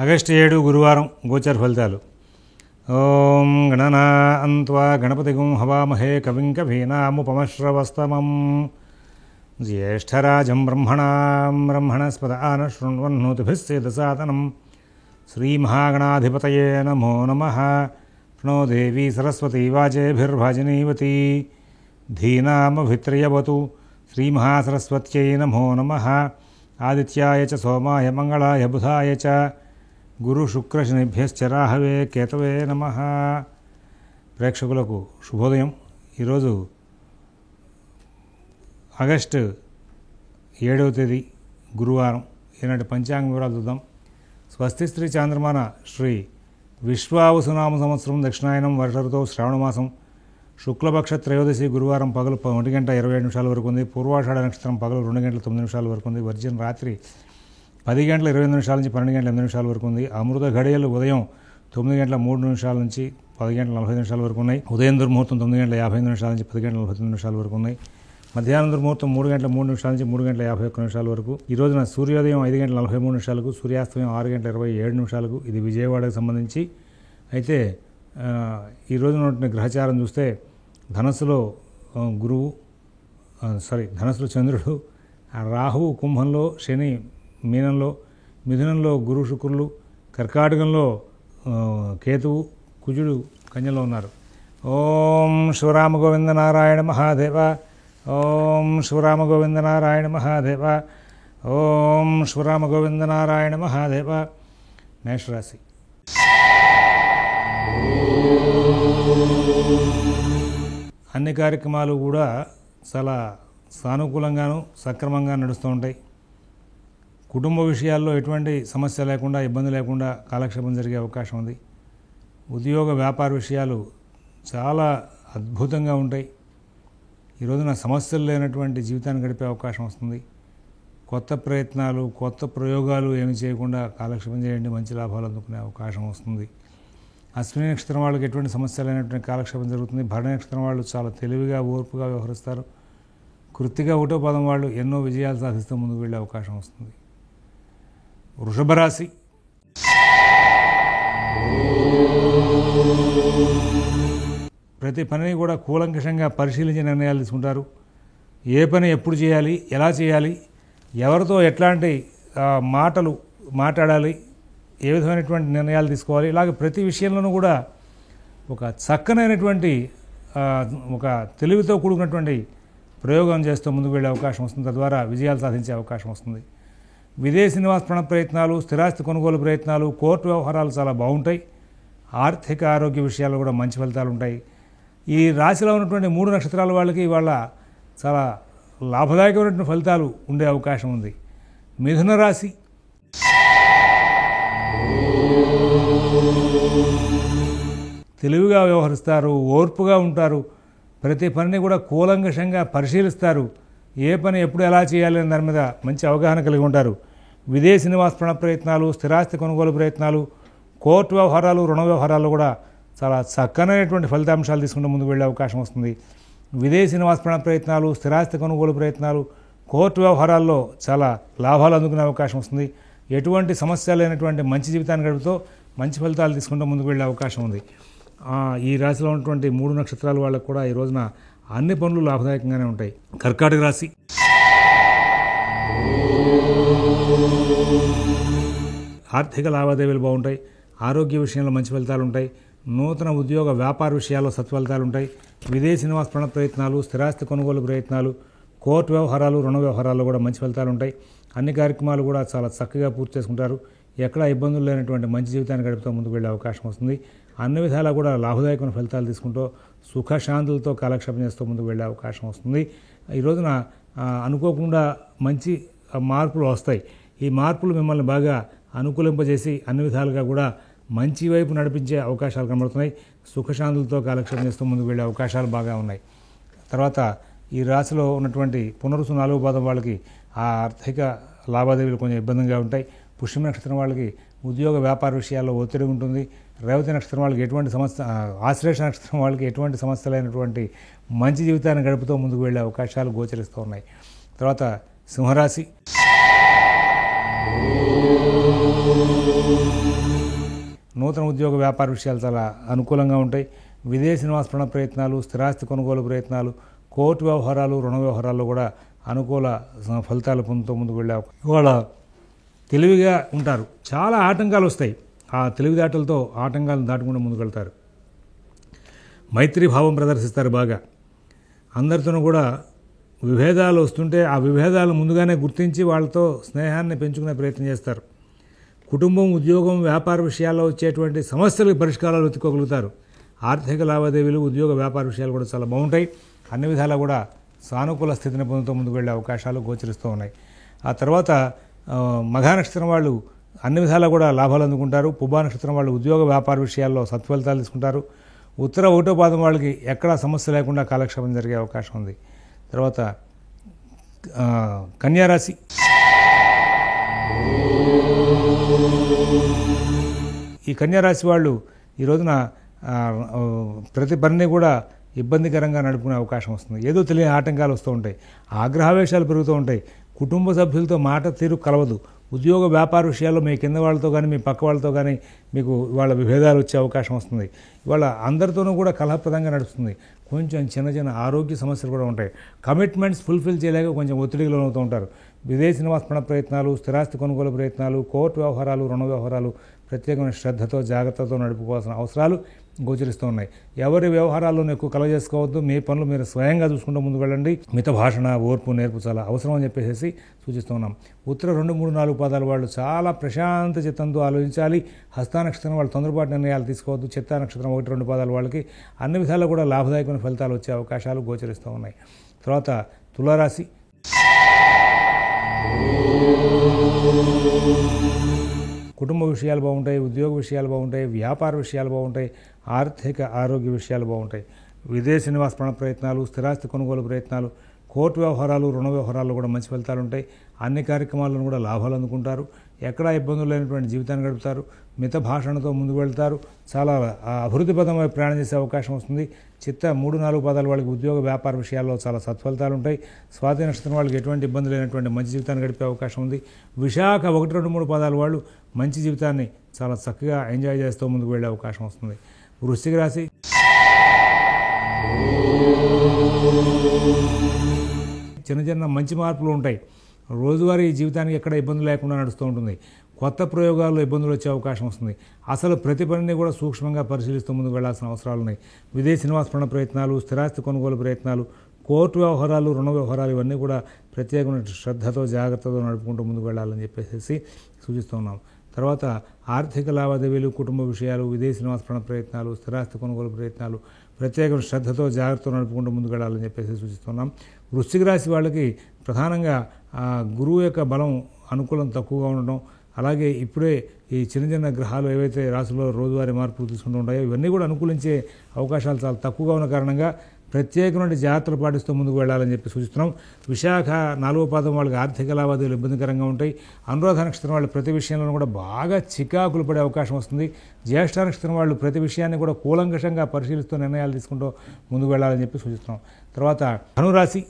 August 7 గురువారం గోచర ఫలితాలు. ఓం గణనాన్త్వా గణపతిగుం హవామహే కవిం కవీనాముపమశ్రవస్తమం జ్యేష్ఠరాజం బ్రహ్మణస్పద ఆనశృణ్వన్నోతిభిస్సేదసాదనం శ్రీమహాగణాధిపతయే నమో నమః. ప్రణో దేవీ సరస్వతీ వాజేభిర్భాజనీవతి ధీనామభిత్రియవతు. శ్రీమహాసరస్వత్యై నమో నమః. ఆదిత్యాయ చ సోమాయ మంగళాయ బుధాయ చ గురు శుక్ర శనిభ్యశ్చ రాహవే కేతవే నమః. ప్రేక్షకులకు శుభోదయం. ఈరోజు ఆగస్టు 7వ తేదీ గురువారం. ఈనాటి పంచాంగ వివరాలు చూద్దాం. స్వస్తి శ్రీ చాంద్రమాన శ్రీ విశ్వావసునామ సంవత్సరం దక్షిణాయనం వర్ష ఋతువు శ్రావణమాసం శుక్లపక్ష త్రయోదశి గురువారం పగలు 1:27 వరకు ఉంది. పూర్వాషాఢ నక్షత్రం పగలు 2:09 వరకు ఉంది. వర్జన్ రాత్రి 10:28 నుంచి 12:08 వరకు ఉంది. అమృత ఘడియలు ఉదయం 9:03 నుంచి 10:45 వరకు ఉన్నాయి. ఉదయం దుర్ముహూర్తం 9:55 నుంచి 10:49 వరకు ఉన్నాయి. మధ్యాహ్నం దుర్ముహూర్తం 3:03 నుంచి 3:51 వరకు. ఈ రోజున సూర్యోదయం 5:43, సూర్యాస్తమయం 6:27. ఇది విజయవాడకు సంబంధించి. అయితే ఈ రోజున ఉన్నటువంటి గ్రహచారం చూస్తే ధనస్సులో ధనస్సులో చంద్రుడు, రాహువు కుంభంలో, శని మీనంలో, మిథునంలో గురు శుక్రులు, కర్కాటకంలో కేతువు, కుజుడు కన్యలో ఉన్నారు. ఓం శివరామ గోవింద నారాయణ మహాదేవ. ఓం శివరామ గోవింద నారాయణ మహాదేవ. ఓం శివరామ గోవింద నారాయణ మహాదేవ. మేషరాశి. అన్ని కార్యక్రమాలు కూడా చాలా సానుకూలంగాను సక్రమంగా నడుస్తూ ఉంటాయి. కుటుంబ విషయాల్లో ఎటువంటి సమస్య లేకుండా, ఇబ్బంది లేకుండా కాలక్షేపం జరిగే అవకాశం ఉంది. ఉద్యోగ వ్యాపార విషయాలు చాలా అద్భుతంగా ఉంటాయి. ఈ రోజున సమస్యలు లేనటువంటి జీవితాన్ని గడిపే అవకాశం వస్తుంది. కొత్త ప్రయత్నాలు, కొత్త ప్రయోగాలు ఏమి చేయకుండా కాలక్షేపం చేయండి, మంచి లాభాలు అందుకునే అవకాశం వస్తుంది. అశ్విని నక్షత్రం వాళ్ళకి ఎటువంటి సమస్య లేనటువంటి కాలక్షేపం జరుగుతుంది. భరణి నక్షత్రం వాళ్ళు చాలా తెలివిగా, ఓర్పుగా వ్యవహరిస్తారు. కృత్తిక 1వ పదం వాళ్ళు ఎన్నో విజయాలు సాధిస్తూ ముందుకు వెళ్ళే అవకాశం వస్తుంది. వృషభ రాశి. ప్రతి పనిని కూడా కూలంకషంగా పరిశీలించి నిర్ణయాలు తీసుకుంటారు. ఏ పని ఎప్పుడు చేయాలి, ఎలా చేయాలి, ఎవరితో ఎట్లాంటి మాటలు మాట్లాడాలి, ఏ విధమైనటువంటి నిర్ణయాలు తీసుకోవాలి, ఇలాగ ప్రతి విషయంలోనూ కూడా ఒక చక్కనైనటువంటి ఒక తెలివితో కూడుకున్నటువంటి ప్రయోగం చేస్తూ ముందుకు వెళ్ళే అవకాశం వస్తుంది. తద్వారా విజయాలు సాధించే అవకాశం వస్తుంది. విదేశీ నివాస ప్రయత్నాలు, స్థిరాస్తి కొనుగోలు ప్రయత్నాలు, కోర్టు వ్యవహారాలు చాలా బాగుంటాయి. ఆర్థిక ఆరోగ్య విషయాల్లో కూడా మంచి ఫలితాలు ఉంటాయి. ఈ రాశిలో ఉన్నటువంటి 3 నక్షత్రాల వాళ్ళకి ఇవాళ చాలా లాభదాయకమైనటువంటి ఫలితాలు ఉండే అవకాశం ఉంది. మిథున రాశి. తెలివిగా వ్యవహరిస్తారు, ఓర్పుగా ఉంటారు. ప్రతి పనిని కూడా కూలంకషంగా పరిశీలిస్తారు. ఏ పని ఎప్పుడు ఎలా చేయాలి అనే దాని మీద మంచి అవగాహన కలిగి ఉంటారు. విదేశీ నివాస ప్రయత్నాలు, స్థిరాస్తి కొనుగోలు ప్రయత్నాలు, కోర్టు వ్యవహారాలు, రుణ వ్యవహారాలు కూడా చాలా చక్కనైనటువంటి ఫలితాంశాలు తీసుకుంటూ ముందుకు వెళ్ళే అవకాశం వస్తుంది. విదేశీ నివాస ప్రయత్నాలు, స్థిరాస్తి కొనుగోలు ప్రయత్నాలు, కోర్టు వ్యవహారాల్లో చాలా లాభాలు అందుకునే అవకాశం వస్తుంది. ఎటువంటి సమస్య లేనటువంటి మంచి జీవితాన్ని గడుపుతూ మంచి ఫలితాలు తీసుకుంటూ ముందుకు వెళ్ళే అవకాశం ఉంది. ఈ రాశిలో ఉన్నటువంటి 3 నక్షత్రాల వాళ్ళకు కూడా ఈ రోజున అన్ని పనులు లాభదాయకంగానే ఉంటాయి. కర్కాటక రాశి. ఆర్థిక లావాదేవీలు బాగుంటాయి. ఆరోగ్య విషయంలో మంచి ఫలితాలు ఉంటాయి. నూతన ఉద్యోగ వ్యాపార విషయాల్లో సత్ఫలితాలు ఉంటాయి. విదేశీ నివాస ప్రయత్నాలు, స్థిరాస్తి కొనుగోలు ప్రయత్నాలు, కోర్టు వ్యవహారాలు, రుణ వ్యవహారాల్లో కూడా మంచి ఫలితాలు ఉంటాయి. అన్ని కార్యక్రమాలు కూడా చాలా చక్కగా పూర్తి చేసుకుంటారు. ఎక్కడా ఇబ్బందులు లేనటువంటి మంచి జీవితాన్ని గడుపుతూ ముందుకు వెళ్ళే అవకాశం వస్తుంది. అన్ని విధాలా కూడా లాభదాయకమైన ఫలితాలు తీసుకుంటూ సుఖశాంతులతో కాలక్షేపం చేస్తూ ముందుకు వెళ్ళే అవకాశం వస్తుంది. ఈ రోజున అనుకోకుండా మంచి మార్పులు వస్తాయి. ఈ మార్పులు మిమ్మల్ని బాగా అనుకూలింపజేసి అన్ని విధాలుగా కూడా మంచి వైపు నడిపించే అవకాశాలు కనబడుతున్నాయి. సుఖశాంతులతో కాలక్షేపం చేస్తూ ముందుకు వెళ్ళే అవకాశాలు బాగా ఉన్నాయి. తర్వాత ఈ రాశిలో ఉన్నటువంటి పునరుసు 4వ పాదం వాళ్ళకి ఆ ఆర్థిక లావాదేవీలు కొంచెం ఇబ్బందిగా ఉంటాయి. పుష్యమి నక్షత్రం వాళ్ళకి ఉద్యోగ వ్యాపార విషయాల్లో ఒత్తిడి ఉంటుంది. రేవతి నక్షత్రం వాళ్ళకి ఎటువంటి సమస్య, ఆశ్లేష నక్షత్రం వాళ్ళకి ఎటువంటి సమస్యలైనటువంటి మంచి జీవితాన్ని గడుపుతూ ముందుకు వెళ్ళే అవకాశాలు గోచరిస్తూ ఉన్నాయి. తర్వాత సింహరాశి. నూతన ఉద్యోగ వ్యాపార విషయాలు చాలా అనుకూలంగా ఉంటాయి. విదేశీ నివాస ప్రయత్నాలు, స్థిరాస్తి కొనుగోలు ప్రయత్నాలు, కోర్టు వ్యవహారాలు, రుణ వ్యవహారాల్లో కూడా అనుకూల ఫలితాలు పొందుతూ ముందుకు వెళ్ళే ఇవాళ తెలివిగా ఉంటారు. చాలా ఆటంకాలు వస్తాయి. ఆ తెలివిదాటలతో ఆటంకాలను దాటుకుంటూ ముందుకు వెళ్తారు. మైత్రి భావం ప్రదర్శిస్తారు బాగా. అందరితోనూ కూడా విభేదాలు వస్తుంటే ఆ విభేదాలు ముందుగానే గుర్తించి వాళ్ళతో స్నేహాన్ని పెంచుకునే ప్రయత్నం చేస్తారు. కుటుంబం, ఉద్యోగం, వ్యాపార విషయాల్లో వచ్చేటువంటి సమస్యలకు పరిష్కారాలు వెతుక్కోగలుగుతారు. ఆర్థిక లావాదేవీలు, ఉద్యోగ వ్యాపార విషయాలు కూడా చాలా బాగుంటాయి. అన్ని విధాలా కూడా సానుకూల స్థితిని పొందుతూ ముందుకు వెళ్ళే అవకాశాలు గోచరిస్తూ ఉన్నాయి. ఆ తర్వాత మఘా నక్షత్రం వాళ్ళు అన్ని విధాలా కూడా లాభాలు అందుకుంటారు. పుబ్బా నక్షత్రం వాళ్ళు ఉద్యోగ వ్యాపార విషయాల్లో సత్ఫలితాలు తీసుకుంటారు. ఉత్తర ఒకటో పాదం వాళ్ళకి ఎక్కడా సమస్య లేకుండా కాలక్షేపం జరిగే అవకాశం ఉంది. తర్వాత కన్యారాశి. ఈ కన్యారాశి వాళ్ళు ఈ రోజున ప్రతి పనిని కూడా ఇబ్బందికరంగా నడుపుకునే అవకాశం వస్తుంది. ఏదో తెలియని ఆటంకాలు వస్తూ ఉంటాయి. ఆగ్రహావేశాలు పెరుగుతూ ఉంటాయి. కుటుంబ సభ్యులతో మాట తీరు కలవదు. ఉద్యోగ వ్యాపార విషయాల్లో మీ కింద వాళ్ళతో కానీ మీ పక్క వాళ్ళతో కానీ మీకు ఇవాళ విభేదాలు వచ్చే అవకాశం వస్తుంది. ఇవాళ అందరితోనూ కూడా కలహప్రదంగా నడుస్తుంది. కొంచెం చిన్న చిన్న ఆరోగ్య సమస్యలు కూడా ఉంటాయి. కమిట్మెంట్స్ ఫుల్ఫిల్ చేయలేక కొంచెం ఒత్తిడికి లోనవుతూ ఉంటారు. విదేశీ నివాస ప్రయత్నాలు, స్థిరాస్తి కొనుగోలు ప్రయత్నాలు, కోర్టు వ్యవహారాలు, రుణ వ్యవహారాలు ప్రత్యేకమైన శ్రద్ధతో జాగ్రత్తతో నడుపుకోవాల్సిన అవసరాలు గోచరిస్తూ ఉన్నాయి. ఎవరి వ్యవహారాల్లోనూ ఎక్కువ కలగజేసుకోవద్దు. మీ పనులు మీరు స్వయంగా చూసుకుంటూ ముందుకు వెళ్ళండి. మిత భాషణ, ఓర్పు, నేర్పు చాలా అవసరం అని చెప్పేసి సూచిస్తున్నాం. ఉత్తర 2, 3, 4 పాదాల వాళ్ళు చాలా ప్రశాంత చిత్తంతో ఆలోచించాలి. హస్త నక్షత్రం వాళ్ళు తొందరపాటు నిర్ణయాలు తీసుకోవద్దు. చిత్తా నక్షత్రం 1, 2 పాదాల వాళ్ళకి అన్ని విధాలు కూడా లాభదాయకమైన ఫలితాలు వచ్చే అవకాశాలు గోచరిస్తూ ఉన్నాయి. తర్వాత తులారాశి. కుటుంబ విషయాలు బాగుంటాయి, ఉద్యోగ విషయాలు బాగుంటాయి, వ్యాపార విషయాలు బాగుంటాయి, ఆర్థిక ఆరోగ్య విషయాలు బాగుంటాయి. విదేశీ నివాస ప్రయత్నాలు, స్థిరాస్తి కొనుగోలు ప్రయత్నాలు, కోర్టు వ్యవహారాలు, రుణ వ్యవహారాలు కూడా మంచి ఫలితాలు ఉంటాయి. అన్ని కార్యక్రమాలను కూడా లాభాలు అందుకుంటారు. ఎక్కడా ఇబ్బందులు లేనటువంటి జీవితాన్ని గడుపుతారు. మిత భాషణతో ముందుకు వెళ్తారు. చాలా అభివృద్ధిపదమై ప్రయాణం చేసే అవకాశం వస్తుంది. చిత్త 3, 4 పాదాల వాళ్ళకి ఉద్యోగ వ్యాపార విషయాల్లో చాలా సత్ఫలితాలు ఉంటాయి. స్వాతి నక్షత్రం వాళ్ళకి ఎటువంటి ఇబ్బంది లేనటువంటి మంచి జీవితాన్ని గడిపే అవకాశం ఉంది. విశాఖ 1, 2, 3 పాదాల వాళ్ళు మంచి జీవితాన్ని చాలా చక్కగా ఎంజాయ్ చేస్తూ ముందుకు వెళ్ళే అవకాశం వస్తుంది. వృశ్చిక రాశి. చిన్న చిన్న మంచి మార్పులు ఉంటాయి. రోజువారీ జీవితానికి ఎక్కడ ఇబ్బంది లేకుండా నడుస్తూ ఉంటుంది. కొత్త ప్రయోగాల్లో ఇబ్బందులు వచ్చే అవకాశం వస్తుంది. అసలు ప్రతి పనిని కూడా సూక్ష్మంగా పరిశీలిస్తూ ముందుకు వెళ్లాల్సిన అవసరాలు ఉన్నాయి. విదేశీ నివాస ప్రయత్నాలు, స్థిరాస్తి కొనుగోలు ప్రయత్నాలు, కోర్టు వ్యవహారాలు, రుణ వ్యవహారాలు ఇవన్నీ కూడా ప్రత్యేకమైన శ్రద్ధతో జాగ్రత్తతో నడుపుకుంటూ ముందుకు వెళ్ళాలని చెప్పేసి సూచిస్తున్నాం. తర్వాత ఆర్థిక లావాదేవీలు, కుటుంబ విషయాలు, విదేశీ నివాస ప్రయత్నాలు, స్థిరాస్తి కొనుగోలు ప్రయత్నాలు ప్రత్యేకమైన శ్రద్ధతో జాగ్రత్తతో నడుపుకుంటూ ముందుకు వెళ్ళాలని చెప్పేసి సూచిస్తున్నాం. వృశ్చిక రాశి వాళ్ళకి ప్రధానంగా గురువు యొక్క బలం అనుకూలం తక్కువగా ఉండడం, అలాగే ఇప్పుడే ఈ చిన్న చిన్న గ్రహాలు ఏవైతే రాశుల్లో రోజువారీ మార్పులు తీసుకుంటూ ఉంటాయో ఇవన్నీ కూడా అనుకూలించే అవకాశాలు చాలా తక్కువగా ఉన్న కారణంగా ప్రత్యేకమైన జాగ్రత్తలు పాటిస్తూ ముందుకు వెళ్ళాలని చెప్పి సూచిస్తున్నాం. విశాఖ 4వ పాదం వాళ్ళకి ఆర్థిక లావాదేవీలు ఇబ్బందికరంగా ఉంటాయి. అనురాధ నక్షత్రం వాళ్ళు ప్రతి విషయంలో కూడా బాగా చికాకులు పడే అవకాశం వస్తుంది. జ్యేష్ఠ నక్షత్రం వాళ్ళు ప్రతి విషయాన్ని కూడా కూలంకషంగా పరిశీలిస్తూ నిర్ణయాలు తీసుకుంటూ ముందుకు వెళ్ళాలని చెప్పి సూచిస్తున్నాం. తర్వాత ధనురాశి.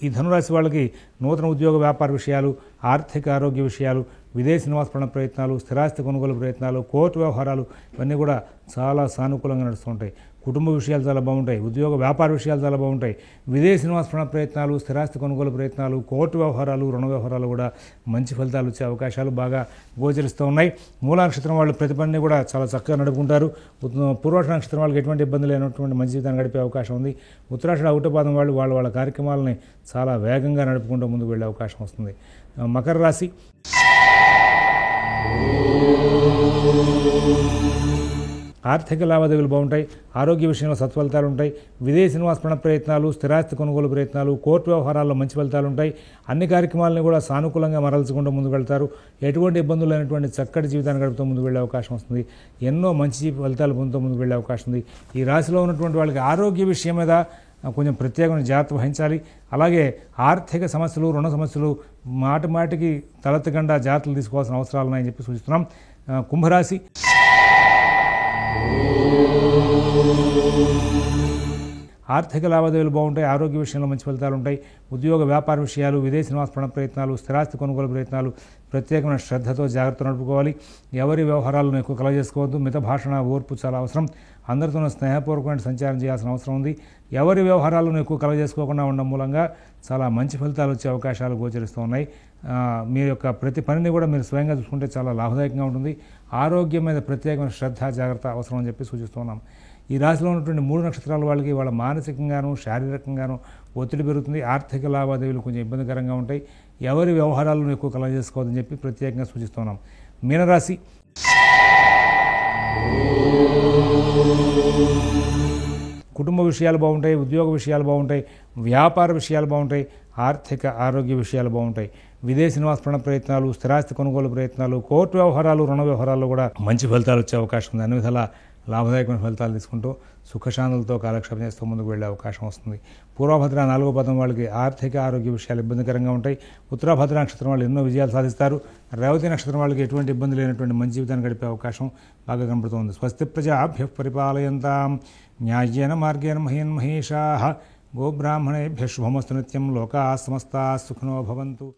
ఈ ధనురాశి వాళ్ళకి నూతన ఉద్యోగ వ్యాపార విషయాలు, ఆర్థిక ఆరోగ్య విషయాలు, విదేశీ నివాస ప్రయత్నాలు, స్థిరాస్తి కొనుగోలు ప్రయత్నాలు, కోర్టు వ్యవహారాలు ఇవన్నీ కూడా చాలా సానుకూలంగా నడుస్తుంటాయి. కుటుంబ విషయాలు చాలా బాగుంటాయి. ఉద్యోగ వ్యాపార విషయాలు చాలా బాగుంటాయి. విదేశీ నివాస ప్రయత్నాలు, స్థిరాస్తి కొనుగోలు ప్రయత్నాలు, కోర్టు వ్యవహారాలు, రుణ వ్యవహారాలు కూడా మంచి ఫలితాలు వచ్చే అవకాశాలు బాగా గోచరిస్తూ ఉన్నాయి. మూలా నక్షత్రం వాళ్ళు ప్రతి పనిని కూడా చాలా చక్కగా నడుపుకుంటారు. పూర్వాష నక్షత్రం వాళ్ళకి ఎటువంటి ఇబ్బంది లేనటువంటి మంచి జీవితాన్ని గడిపే అవకాశం ఉంది. ఉత్తరాషాఢ ఒకటో పాదం వాళ్ళు వాళ్ళ కార్యక్రమాలని చాలా వేగంగా నడుపుకుంటూ ముందుకు వెళ్ళే అవకాశం వస్తుంది. మకర రాశి. ఆర్థిక లావాదేవీలు బాగుంటాయి. ఆరోగ్య విషయంలో సత్ఫలితాలు ఉంటాయి. విదేశీ నివాస ప్రయత్నాలు, స్థిరాస్తి కొనుగోలు ప్రయత్నాలు, కోర్టు వ్యవహారాల్లో మంచి ఫలితాలు ఉంటాయి. అన్ని కార్యక్రమాలను కూడా సానుకూలంగా మరల్చుకుంటూ ముందుకు వెళ్తారు. ఎటువంటి ఇబ్బందులు లేనటువంటి చక్కటి జీవితాన్ని గడుపుతూ ముందుకు వెళ్ళే అవకాశం వస్తుంది. ఎన్నో మంచి ఫలితాలు పొందుతూ ముందుకు వెళ్ళే అవకాశం ఉంది. ఈ రాశిలో ఉన్నటువంటి వాళ్ళకి ఆరోగ్య విషయం మీద కొంచెం ప్రత్యేకమైన జాగ్రత్త వహించాలి. అలాగే ఆర్థిక సమస్యలు, రుణ సమస్యలు మాటికి తలెత్తకుండా జాగ్రత్తలు తీసుకోవాల్సిన అవసరాలు ఉన్నాయని చెప్పి సూచిస్తున్నాం. కుంభరాశి. ఆర్థిక లావాదేవీలు బాగుంటాయి, ఆరోగ్య విషయంలో మంచి ఫలితాలు ఉంటాయి, ఉద్యోగ వ్యాపార విషయాలు, విదేశీ నివాస ప్రయత్నాలు, స్థిరాస్తి కొనుగోలు ప్రయత్నాలు ప్రత్యేకమైన శ్రద్ధతో జాగ్రత్త నడుపుకోవాలి. ఎవరి వ్యవహారాలను ఎక్కువ కలగజేసుకోవద్దు. మిత భాషణ, ఓర్పు చాలా అవసరం. అందరితోనూ స్నేహపూర్వకమైన సంచారం చేయాల్సిన అవసరం ఉంది. ఎవరి వ్యవహారాలను ఎక్కువ కలగజేసుకోకుండా ఉండడం మూలంగా చాలా మంచి ఫలితాలు వచ్చే అవకాశాలు గోచరిస్తూ ఉన్నాయి. మీ యొక్క ప్రతి పనిని కూడా మీరు స్వయంగా చూసుకుంటే చాలా లాభదాయకంగా ఉంటుంది. ఆరోగ్యం మీద ప్రత్యేకమైన శ్రద్ధ, జాగ్రత్త అవసరం అని చెప్పి సూచిస్తున్నాం. ఈ రాశిలో ఉన్నటువంటి 3 నక్షత్రాల వాళ్ళకి వాళ్ళ మానసికంగాను శారీరకంగాను ఒత్తిడి పెరుగుతుంది. ఆర్థిక లావాదేవీలు కొంచెం ఇబ్బందికరంగా ఉంటాయి. ఎవరి వ్యవహారాలను ఎక్కువ కలగజేసుకోవద్దని చెప్పి ప్రత్యేకంగా సూచిస్తున్నాం. మీనరాశి, కుటుంబ విషయాలు బాగుంటాయి, ఉద్యోగ విషయాలు బాగుంటాయి, వ్యాపార విషయాలు బాగుంటాయి, ఆర్థిక ఆరోగ్య విషయాలు బాగుంటాయి, విదేశీ నివాస ప్రయత్నాలు, స్థిరాస్తి కొనుగోలు ప్రయత్నాలు, కోర్టు వ్యవహారాలు, రుణ వ్యవహారాల్లో కూడా మంచి ఫలితాలు వచ్చే అవకాశం ఉంది. అన్ని విధాలా లాభదాయకమైన ఫలితాలు తీసుకుంటూ సుఖశాంతులతో కాలక్షేపం చేస్తూ ముందుకు వెళ్ళే అవకాశం వస్తుంది. పూర్వభద్ర 4వ పదం వాళ్ళకి ఆర్థిక ఆరోగ్య విషయాలు ఇబ్బందికరంగా ఉంటాయి. ఉత్తరాభద్ర నక్షత్రం వాళ్ళు ఎన్నో విజయాలు సాధిస్తారు. రేవతి నక్షత్రం వాళ్ళకి ఎటువంటి ఇబ్బంది లేనటువంటి మంచి జీవితాన్ని గడిపే అవకాశం బాగా కనబడుతుంది. స్వస్తి ప్రజాభ్యః పరిపాలయంతాం న్యాయేన మార్గేణ మహీన్ మహేషాః గోబ్రాహ్మణేభ్యః శుభమస్తు నిత్యం. లోకాః సమస్తాః సుఖినో భవంతు.